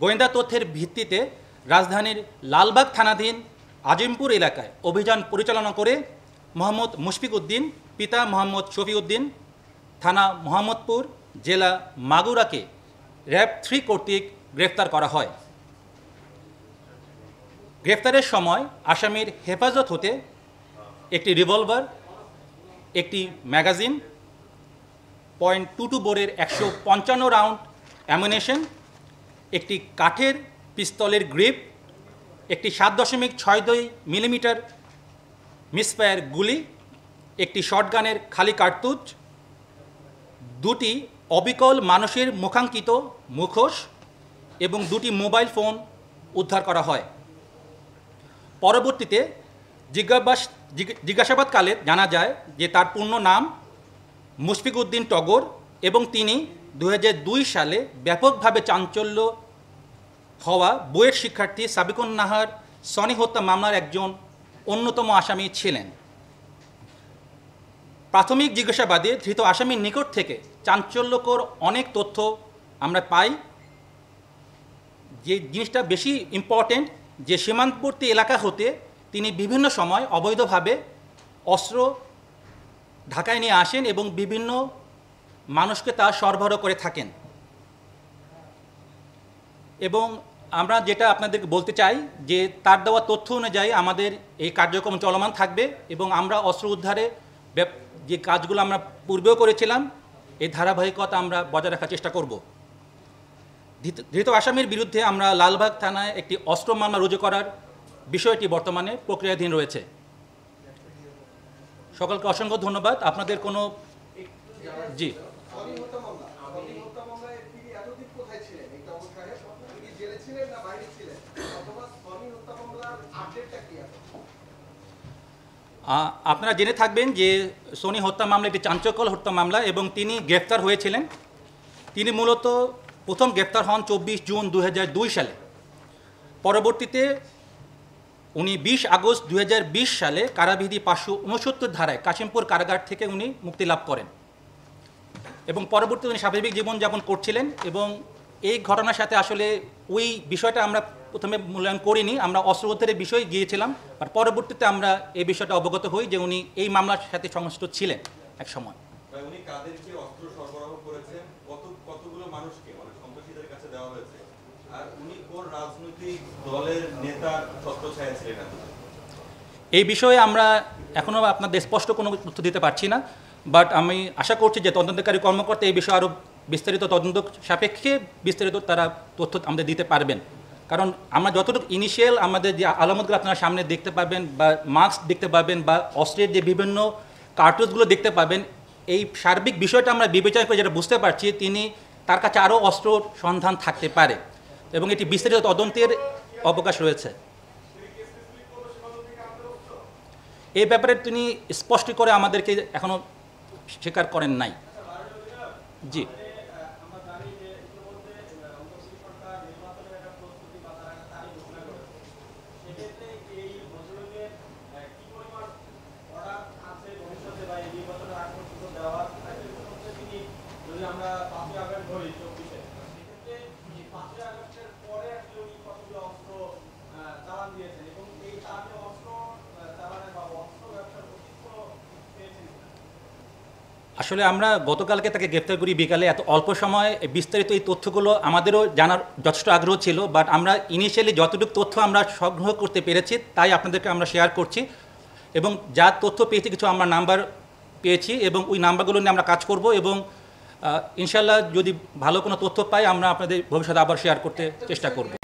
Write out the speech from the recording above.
গোয়েন্দা তথ্যের ভিত্তিতে রাজধানীর লালবাগ থানাধীন আজিমপুর এলাকায় অভিযান পরিচালনা করে মোহাম্মদ মুশফিক উদ্দিন পিতা মোহাম্মদ শফিউদ্দিন থানা মোহাম্মদপুর জেলা মাগুরাকে র্যাব 3 কর্তৃক গ্রেফতার করা হয়। গ্রেফতারের সময় আসামির হেফাজত হতে একটি রিভলভার, একটি ম্যাগাজিন, .22 বোরের 155 রাউন্ড অ্যামুনেশন, একটি কাঠের পিস্তলের গ্রিপ, একটি 7.62 মিলিমিটার মিসফায়ার গুলি, একটি শটগানের খালি কার্তুজ, 2টি অবিকল মানুষের মুখাঙ্কিত মুখোশ এবং 2টি মোবাইল ফোন উদ্ধার করা হয়। পরবর্তীতে জিজ্ঞাসাবাদকালে জানা যায় যে তার পূর্ণ নাম মুশফিক উদ্দিন টগর এবং তিনি 2002 সালে ব্যাপকভাবে চাঞ্চল্য হওয়া বুয়েট শিক্ষার্থী সাবিকুন নাহার সনি হত্যা মামলার একজন অন্যতম আসামি ছিলেন। প্রাথমিক জিজ্ঞাসাবাদে ধৃত আসামির নিকট থেকে চাঞ্চল্যকর অনেক তথ্য আমরা পাই। যে জিনিসটা বেশি ইম্পর্টেন্ট, যে সীমান্তবর্তী এলাকা হতে তিনি বিভিন্ন সময় অবৈধভাবে অস্ত্র ঢাকায় নিয়ে আসেন এবং বিভিন্ন মানুষকে তা সরবরাহ করে থাকেন। এবং আমরা যেটা আপনাদেরকে বলতে চাই যে তার দেওয়া তথ্য অনুযায়ী আমাদের এই কার্যক্রম চলমান থাকবে এবং আমরা অস্ত্র উদ্ধারে যে কাজগুলো আমরা পূর্বেও করেছিলাম এই ধারাবাহিকতা আমরা বজায় রাখার চেষ্টা করব। ধৃত আসামির বিরুদ্ধে আমরা লালবাগ থানায় একটি অস্ত্র মামলা রুজু করার বিষয়টি বর্তমানে প্রক্রিয়াধীন রয়েছে। সকলকে অসংখ্য ধন্যবাদ। আপনাদের কোনো জি আপনারা জেনে থাকবেন যে সনি হত্যা মামলা একটি চাঞ্চল্যকর হত্যা মামলা এবং তিনি গ্রেফতার হয়েছিলেন। তিনি মূলত প্রথম গ্রেফতার হন 24 জুন 2002 সালে। পরবর্তীতে উনি 20 আগস্ট 2020 সালে কারাবিধি 569 ধারায় কাশিমপুর কারাগার থেকে উনি মুক্তি লাভ করেন এবং পরবর্তীতে উনি স্বাভাবিক জীবনযাপন করছিলেন। এবং এই ঘটনার সাথে আসলে ওই বিষয়টা আমরা প্রথমে মূল্যায়ন করিনি, আমরা অস্ত্র উদ্ধারের বিষয়ে গিয়েছিলাম, আর পরবর্তীতে আমরা এই বিষয়টা অবগত হই যে উনি এই মামলার সাথে সংশ্লিষ্ট ছিলেন এক সময়। উনি কাদেরকে অস্ত্র সরবরাহ করেছেন, কতগুলো মানুষকে মানে সন্ত্রাসীদের কাছে দেওয়া হয়েছে, আর উনি কোন রাজনৈতিক দলের নেতার ছত্রছায়া ছিলেন? এই বিষয়ে আমরা এখনও আপনাদের স্পষ্ট কোনো তথ্য দিতে পারছি না, বাট আমি আশা করছি যে তদন্তকারী কর্মকর্তা এই বিষয়ে আরও বিস্তারিত তদন্ত সাপেক্ষে বিস্তারিত তারা তথ্য আমাদের দিতে পারবেন। কারণ আমরা যতটুকু ইনিশিয়াল আমাদের যে আলামতগুলো আপনারা সামনে দেখতে পাবেন বা মাস্ক দেখতে পাবেন বা অস্ত্রের যে বিভিন্ন কার্টুজগুলো দেখতে পাবেন, এই সার্বিক বিষয়টা আমরা বিবেচনা করে যেটা বুঝতে পারছি তিনি তার কাছে আরও অস্ত্র সন্ধান থাকতে পারে এবং এটি বিস্তারিত তদন্তের অবকাশ রয়েছে। এই ব্যাপারে তিনি স্পষ্ট করে আমাদেরকে এখনও স্বীকার করেন নাই। জি আসলে আমরা গতকালকে তাকে গ্রেফতার করি বিকালে, এত অল্প সময় বিস্তারিত এই তথ্যগুলো আমাদেরও জানার যথেষ্ট আগ্রহ ছিল, বাট আমরা ইনিশিয়ালি যতটুকু তথ্য আমরা সংগ্রহ করতে পেরেছি তাই আপনাদেরকে আমরা শেয়ার করছি। এবং যা তথ্য পেয়েছি কিছু আমরা নাম্বার পেয়েছি এবং ওই নাম্বারগুলো নিয়ে আমরা কাজ করব এবং ইনশাল্লাহ যদি ভালো কোনো তথ্য পাই আমরা আপনাদের ভবিষ্যতে আবার শেয়ার করতে চেষ্টা করব।